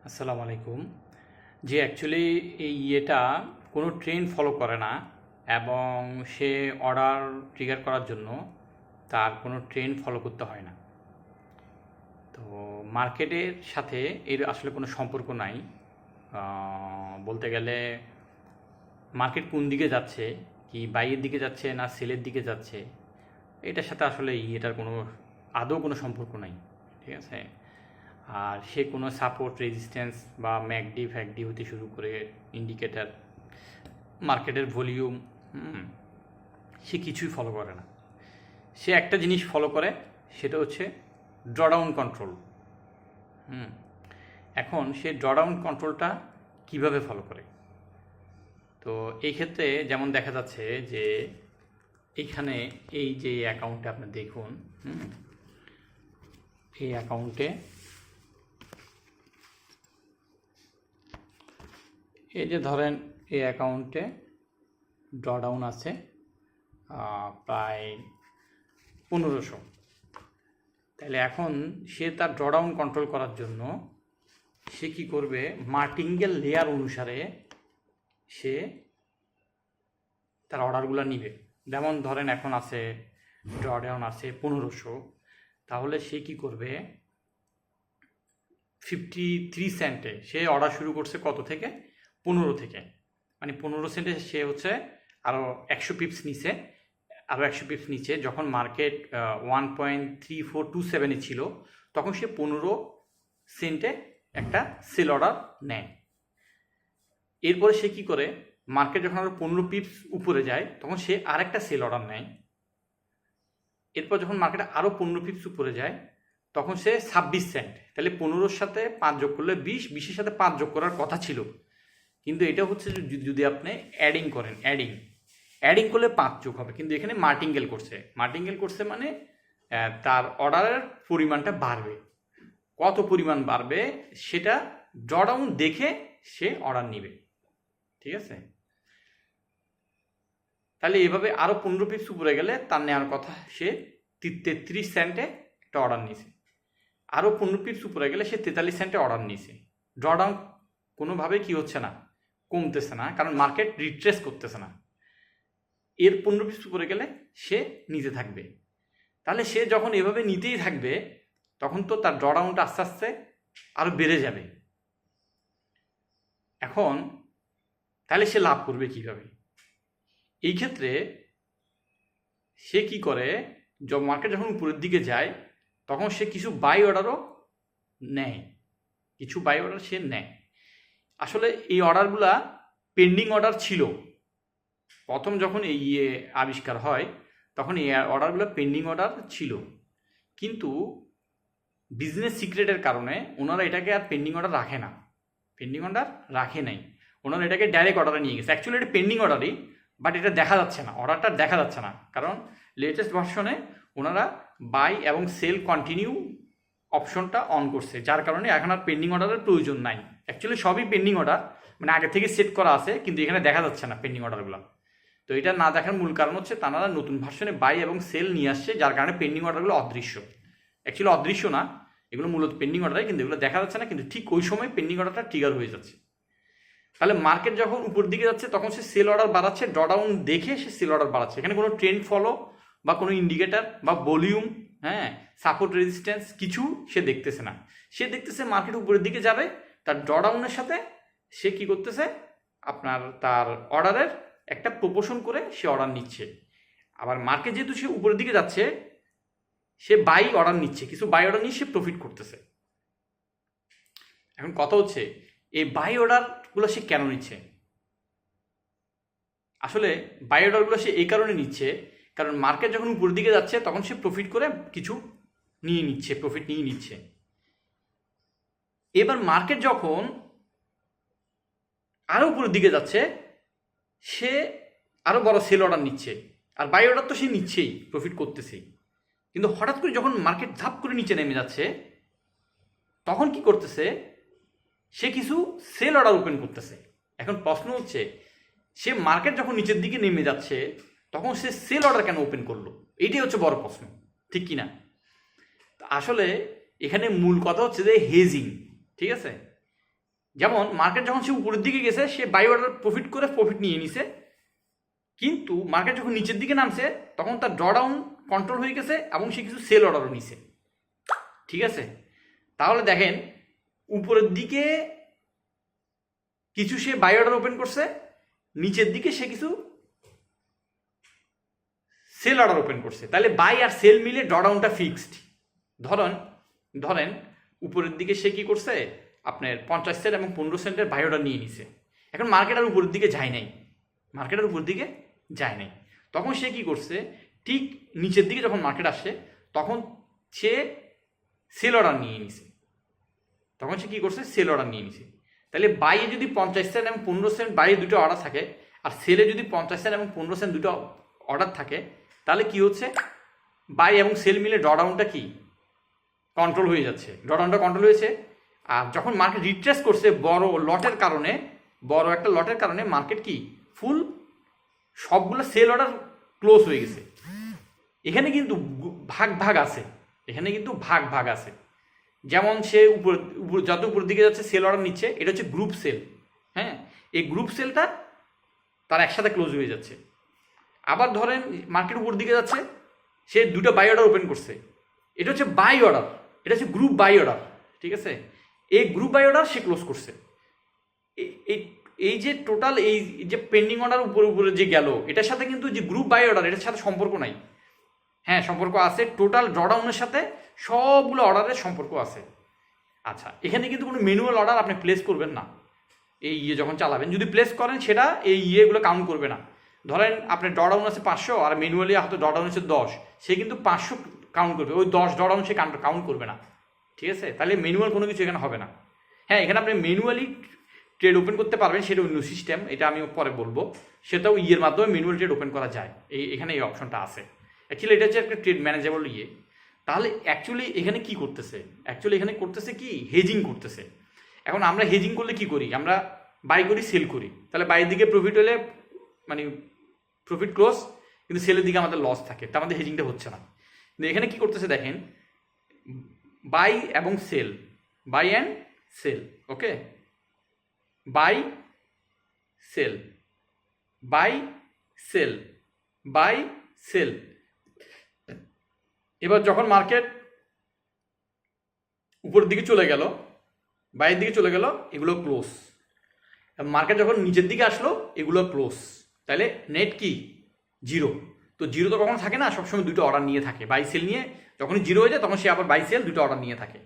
আসসালামু আলাইকুম। যে অ্যাকচুয়ালি এই ইয়েটা কোনো ট্রেন্ড ফলো করে না এবং সে অর্ডার ট্রিগার করার জন্য তার কোনো ট্রেন্ড ফলো করতে হয় না। তো মার্কেটের সাথে এর আসলে কোনো সম্পর্ক নাই। বলতে গেলে মার্কেট কোন দিকে যাচ্ছে, কি বাইয়ের দিকে যাচ্ছে না সেলের দিকে যাচ্ছে, এটার সাথে আসলে এটার কোনো আদৌ কোনো সম্পর্ক নাই। ঠিক আছে? আর সে কোনো সাপোর্ট রেজিস্ট্যান্স বা ম্যাকডি ফ্যাকডি হতে শুরু করে ইন্ডিকেটার, মার্কেটের ভলিউম, সে কিছুই ফলো করে না। সে একটা জিনিস ফলো করে, সেটা হচ্ছে ড্রডাউন কন্ট্রোল। এখন সে ড্রডাউন কন্ট্রোলটা কিভাবে ফলো করে? তো এই ক্ষেত্রে যেমন দেখা যাচ্ছে যে এইখানে এই যে অ্যাকাউন্টে আপনি দেখুন, এই অ্যাকাউন্টে এই যে ধরেন এই অ্যাকাউন্টে ড্রডাউন আছে প্রায় 1500। তাহলে এখন সে তার ড্রডাউন কন্ট্রোল করার জন্য সে কি করবে, মার্টিঙ্গেল লেয়ার অনুসারে সে তার অর্ডারগুলো নিবে। যেমন ধরেন এখন আছে ড্রডাউন আছে 1500, তাহলে সে কি করবে, 53 সেন্টে সে অর্ডার শুরু করছে, কত থেকে? 15 থেকে। মানে 15 সেন্টে সে হচ্ছে আরও 100 পিপস নিচে, আরও 100 পিপস নিচে। যখন মার্কেট 1.3427-এ ছিল, তখন সে 15 সেন্টে একটা সেল অর্ডার নেয়। এরপরে সে কি করে, মার্কেট যখন আরও 15 পিপস উপরে যায়, তখন সে আরেকটা সেল অর্ডার নেয়। এরপর যখন মার্কেট আরও 15 পিপস উপরে যায়, তখন সে 26 সেন্ট। তাহলে 15-র সাথে 5 যোগ করলে 20, 20-এর সাথে 5 যোগ করার কথা ছিল, কিন্তু এটা হচ্ছে যদি আপনি অ্যাডিং করেন, অ্যাডিং করলে 5 যোগ হবে, কিন্তু এখানে মার্টিঙ্গেল করছে মানে তার অর্ডারের পরিমাণটা বাড়বে। কত পরিমাণ বাড়বে সেটা ড্রডাউন দেখে সে অর্ডার নিবে। ঠিক আছে? তাহলে এভাবে আরও 15 পিপস উপরে গেলে তার নেওয়ার কথা, সে 33 সেন্টে একটা অর্ডার নিয়েছে। আরও 15 পিপস উপরে গেলে সে 43 সেন্টে অর্ডার নিয়েছে। ড্রডাউন কোনোভাবে কি হচ্ছে না, কমতেছে না, কারণ মার্কেট রিট্রেস করতেছে না। এর 15 পিপস উপরে গেলে সে নিতে থাকবে। তাহলে সে যখন এভাবে নিতেই থাকবে, তখন তো তার ড্রডাউনটা আস্তে আস্তে আরও বেড়ে যাবে। এখন তাহলে সে লাভ করবে কিভাবে? এই ক্ষেত্রে সে কি করে, মার্কেট যখন উপরের দিকে যায়, তখন সে কিছু বাই অর্ডারও নেয়, সে নেয়। আসলে এই অর্ডারগুলা পেন্ডিং অর্ডার ছিল। প্রথম যখন এই আবিষ্কার হয়, তখন এই অর্ডারগুলো পেন্ডিং অর্ডার ছিল, কিন্তু বিজনেস সিক্রেটের কারণে ওনারা এটাকে আর পেন্ডিং অর্ডার রাখে নাই। ওনারা এটাকে ডাইরেক্ট অর্ডারে নিয়ে গেছে। অ্যাকচুয়ালি এটা পেন্ডিং অর্ডারই, বাট এটা দেখা যাচ্ছে না, অর্ডারটা দেখা যাচ্ছে না, কারণ লেটেস্ট ভার্সনে ওনারা বাই এবং সেল কন্টিনিউ অপশনটা অন করছে, যার কারণে এখন আর পেন্ডিং অর্ডারের প্রয়োজন নাই। অ্যাকচুয়ালি সবই পেন্ডিং অর্ডার, মানে আগে থেকে সেট করা আছে, কিন্তু এখানে দেখা যাচ্ছে না পেন্ডিং অর্ডারগুলো। তো এটা না দেখার মূল কারণ হচ্ছে তারা নতুন ভার্সনে বাই এবং সেল নিয়ে আসছে, যার কারণে পেন্ডিং অর্ডারগুলো অদৃশ্য। অ্যাকচুয়ালি অদৃশ্য না, এগুলো মূলত পেন্ডিং অর্ডারই, কিন্তু এগুলো দেখা যাচ্ছে না, কিন্তু ঠিক ওই সময় পেন্ডিং অর্ডারটা ট্রিগার হয়ে যাচ্ছে। তাহলে মার্কেট যখন উপর দিকে যাচ্ছে, তখন সে সেল অর্ডার বাড়াচ্ছে, ড্রডাউন দেখে সে সেল অর্ডার বাড়াচ্ছে। এখানে কোনো ট্রেন্ড ফলো বা কোনো ইন্ডিকেটার বা ভলিউম, সাপোর্ট রেজিস্ট্যান্স কিছু সে দেখতেছে না। সে দেখতেছে মার্কেট উপরের দিকে যাবে, তার ড্রডাউনের সাথে সে কি করতেছে, আপনার তার অর্ডারের একটা প্রপোর্শন করে সে অর্ডার নিচ্ছে। আবার মার্কেট যেহেতু সে উপরের দিকে যাচ্ছে, সে বাই অর্ডার নিচ্ছে, কিছু বাই অর্ডার নিয়ে সে প্রফিট করতেছে। এখন কথা হচ্ছে, এই বাই অর্ডারগুলো সে কেন নিচ্ছে? আসলে বাই অর্ডারগুলো সে এই কারণে নিচ্ছে, কারণ মার্কেট যখন উপরের দিকে যাচ্ছে, তখন সে প্রফিট করে কিছু প্রফিট নিয়ে নিচ্ছে। এবার মার্কেট যখন আরো উপরের দিকে যাচ্ছে, সে আরো বড় সেল অর্ডার নিচ্ছে, আর বাই অর্ডার তো সে নিচ্ছেই, প্রফিট করতেছেই। কিন্তু হঠাৎ করে যখন মার্কেট ধাপ করে নিচে নেমে যাচ্ছে, তখন কি করতেছে, সে কিছু সেল অর্ডার ওপেন করতেছে। এখন প্রশ্ন হচ্ছে, সে মার্কেট যখন নিচের দিকে নেমে যাচ্ছে, তখন সে সেল অর্ডার কেন ওপেন করলো? এইটাই হচ্ছে বড় প্রশ্ন, ঠিক কিনা? আসলে এখানে মূল কথা হচ্ছে যে হেজিং। ঠিক আছে? যেমন মার্কেট যখন সে উপরের দিকে গেছে সে বাই অর্ডার প্রফিট করে প্রফিট নিয়ে নিছে, কিন্তু মার্কেট যখন নিচের দিকে নামছে তখন তার ড্রডাউন কন্ট্রোল হয়ে গেছে এবং সে কিছু সেল অর্ডারও নিছে। ঠিক আছে, তাহলে দেখেন উপরের দিকে কিছু সে বাই অর্ডার ওপেন করছে, নিচের দিকে সে কিছু সেল অর্ডার ওপেন করছে, তাহলে বাই আর সেল মিলে ড্রডাউনটা ফিক্সড। ধরেন উপরের দিকে সে কি করছে, আপনার 50 সেন্ট এবং 15 সেন্টের বাই অর্ডার নিয়ে নিছে। এখন মার্কেট আর উপরের দিকে যায় নাই, তখন সে কি করছে, ঠিক নিচের দিকে যখন মার্কেট আসে তখন সে সেল অর্ডার নিয়ে নিছে। তাহলে বাইয়ে যদি 50 সেন্ট এবং 15 সেন্ট বাইরে দুটো অর্ডার থাকে, আর সেলে যদি 50 সেন্ট এবং 15 সেন্ট দুটো অর্ডার থাকে, তাহলে কি হচ্ছে, বাই এবং সেল মিলে ড্রডাউনটা কি কন্ট্রোল হয়ে যাচ্ছে, আর যখন মার্কেট রিট্রেস করছে বড় একটা লটের কারণে মার্কেট কি ফুল সবগুলো সেল অর্ডার ক্লোজ হয়ে গেছে। এখানে কিন্তু ভাগ আছে, যেমন সে যত উপর দিকে যাচ্ছে সেল অর্ডার নিচ্ছে, এটা হচ্ছে গ্রুপ সেল। হ্যাঁ, এই গ্রুপ সেলটা তার একসাথে ক্লোজ হয়ে যাচ্ছে। আবার ধরেন মার্কেট উপর দিকে যাচ্ছে, সে দুটো বাই অর্ডার ওপেন করছে, এটা হচ্ছে বাই অর্ডার, এটা হচ্ছে গ্রুপ বাই অর্ডার। ঠিক আছে, এই গ্রুপ বাই অর্ডার সে ক্লোজ করছে। এই যে টোটাল এই যে পেন্ডিং অর্ডার উপরে যে গেল, এটার সাথে কিন্তু যে গ্রুপ বাই অর্ডার এটার সাথে সম্পর্ক নাই। হ্যাঁ, সম্পর্ক আছে, টোটাল ড্রডাউনের সাথে সবগুলো অর্ডারের সম্পর্ক আছে। আচ্ছা, এখানে কিন্তু কোনো ম্যানুয়াল অর্ডার আপনি প্লেস করবেন না। এই যখন চালাবেন, যদি প্লেস করেন সেটা এই ইয়েগুলো কাউন্ট করবে না। ধরেন আপনার ড্রডাউন আছে 500 আর ম্যানুয়ালি হয়তো ড্রডাউন আছে 10, সে কিন্তু 500 কাউন্ট করবে, ওই 10 ড্রডাউন সে কাউন্ট করবে না। ঠিক আছে, তাহলে ম্যানুয়াল কোনো কিছু এখানে হবে না। হ্যাঁ, এখানে আপনি ম্যানুয়ালি ট্রেড ওপেন করতে পারবেন, সেটা অন্য সিস্টেম, এটা আমি পরে বলবো। সেটাও ইয়ের মাধ্যমে ম্যানুয়াল ট্রেড ওপেন করা যায়, এখানে এই অপশনটা আছে। অ্যাকচুয়ালি এটা হচ্ছে একটা ট্রেড ম্যানেজেবল ইয়ে। তাহলে অ্যাকচুয়ালি এখানে কি করতেছে, কি হেজিং করতেছে। এখন আমরা হেজিং করলে কি করি, আমরা বাই করি সেল করি, তাহলে বাইরের দিকে প্রফিট হলে মানে প্রফিট ক্লোজ, কিন্তু সেলের দিকে আমাদের লস থাকে, তা আমাদের হেজিংটা হচ্ছে না। কিন্তু এখানে কি করতেছে দেখেন, বাই এবং sell, buy and sell, okay, buy sell, buy sell, buy sell. এবার যখন মার্কেট উপরের দিকে চলে গেল, বাইরের দিকে চলে গেল, এগুলো ক্লোজ। মার্কেট যখন নিচের দিকে আসলো, এগুলো ক্লোজ। তাহলে নেট কি জিরো। তো জিরো তো কখনো থাকে না, সবসময় দুটো অর্ডার নিয়ে থাকে, বাই সেল নিয়ে। যখনই জিরো হয়ে যায় তখন সে আবার বাই সেল দুটো অর্ডার নিয়ে থাকে।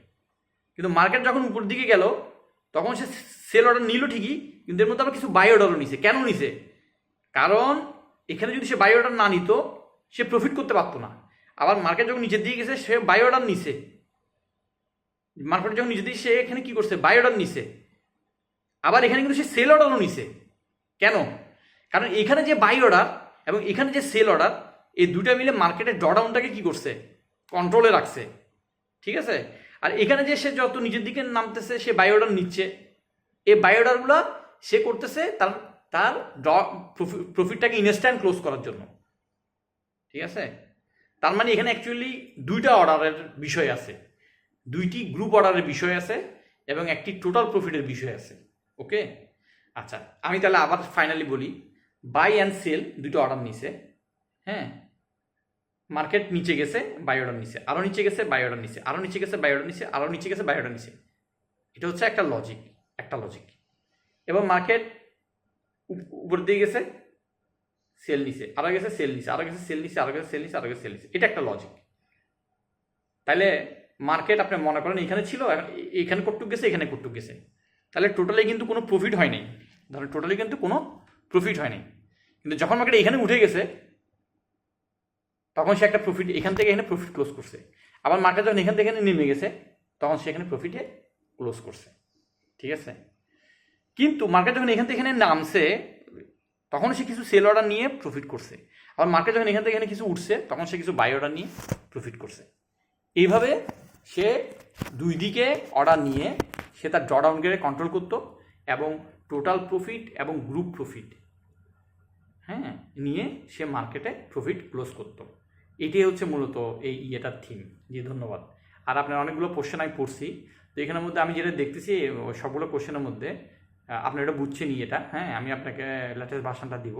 কিন্তু মার্কেট যখন উপরের দিকে গেল তখন সে সেল অর্ডার নিল ঠিকই, কিন্তু এর মধ্যে আবার কিছু বাই অর্ডারও নিছে। কেন নিছে? কারণ এখানে যদি সে বাই অর্ডার না নিত সে প্রফিট করতে পারতো না। আবার মার্কেট যখন নিচের দিকে গেছে সে বাই অর্ডার নিছে, মার্কেট যখন নিচের দিকে সে এখানে কি করছে, বাই অর্ডার নিছে। আবার এখানে কিন্তু সে সেল অর্ডারও নিছে। কেন? কারণ এখানে যে বাই অর্ডার এবং এখানে যে সেল অর্ডার, এই দুটা মিলে মার্কেটের ড্রডাউনটাকে কি করছে, কন্ট্রোলে রাখছে। ঠিক আছে, আর এখানে যে সে যত নিচের দিকে নামতেছে সে বাই অর্ডার নিচ্ছে, এই বাই অর্ডারগুলো সে করতেছে তার প্রফিটটাকে ইনস্ট্যান্ট ক্লোজ করার জন্য। ঠিক আছে, তার মানে এখানে অ্যাকচুয়ালি দুইটা অর্ডারের বিষয় আছে, দুইটি গ্রুপ অর্ডারের বিষয় আছে এবং একটি টোটাল প্রফিটের বিষয় আছে। ওকে, আচ্ছা আমি তাহলে আবার ফাইনালি বলি, বাই অ্যান্ড সেল দুটো অর্ডার নিছে। হ্যাঁ, মার্কেট নিচে গেছে, বাই অর্ডার নিছে, আরও নিচে গেছে, বাই অর্ডার নিছে, আরও নিচে গেছে, বাই অর্ডার নিছে, আরও নিচে গেছে, বাই অর্ডার নিছে। এটা হচ্ছে একটা লজিক। এবং মার্কেট উপর দিয়ে গেছে, সেল নিছে, আরও গেছে, সেল নিছে, আরও গেছে, সেল নিছে, আরও গেছে, সেল নিছে, আরও গেছে, সেল নিছে। এটা একটা লজিক। তাহলে মার্কেট আপনি মনে করেন এখানে ছিল, এখানে কটুক গেছে, এখানে কটুক গেছে, তাহলে টোটালি কিন্তু কোনো প্রফিট হয় নাই। ধরেন টোটালি কিন্তু কোনো প্রফিট হয় নাই, কিন্তু যখন মার্কেট এখানে উঠে গেছে তখন সে একটা প্রফিট, এখান থেকে এখানে প্রফিট ক্লোজ করছে। আবার মার্কেট যখন এখান থেকে এখানে নেমে গেছে তখন সে এখানে প্রফিটে ক্লোজ করছে। ঠিক আছে, কিন্তু মার্কেট যখন এখান থেকে এখানে নামছে তখন সে কিছু সেল অর্ডার নিয়ে প্রফিট করছে। আবার মার্কেট যখন এখান থেকে এখানে কিছু উঠছে তখন সে কিছু বাই অর্ডার নিয়ে প্রফিট করছে। এইভাবে সে দুই দিকে অর্ডার নিয়ে সে তার ড্রডাউনকে কন্ট্রোল করতো এবং টোটাল প্রফিট এবং গ্রুপ প্রফিট নিয়ে সে মার্কেটে প্রফিট ক্লোজ করতো। এটাই হচ্ছে মূলত এই ইয়েটার থিম। জি ধন্যবাদ। আর আপনার অনেকগুলো কোশ্চেন আমি পড়ছি, তো এখানের মধ্যে আমি যেটা দেখতেছি সবগুলো কোশ্চেনের মধ্যে আপনি এটা বুঝছেনই এটা, হ্যাঁ, আমি আপনাকে লেটেস্ট ভার্সনটা দিব।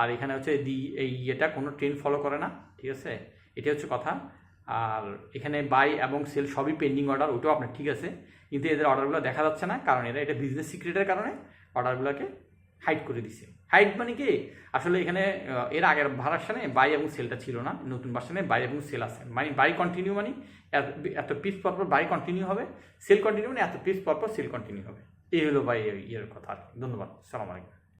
আর এখানে হচ্ছে এই ইয়েটা কোনো ট্রেন্ড ফলো করে না, ঠিক আছে, এটা হচ্ছে কথা। আর এখানে বাই এবং সেল সবই পেন্ডিং অর্ডার, ওটাও আপনার ঠিক আছে, কিন্তু এদের অর্ডারগুলো দেখা যাচ্ছে না, কারণ এটা বিজনেস সিক্রেটের কারণে অর্ডারগুলোকে হাইড করে দিছে। হাইড মানে কি, আসলে এখানে এর আগের ভার্সনে বাই এবং সেলটা ছিল না, নতুন ভার্সনে বাই এবং সেল আছে। মানে বাই কন্টিনিউ মানে এত পিস পরপর বাই কন্টিনিউ হবে, সেল কন্টিনিউ মানে এত পিস পরপর সেল কন্টিনিউ হবে। এই হলো বাই ইয়ের কথা আর কি। ধন্যবাদ, সালাম আলাইকুম।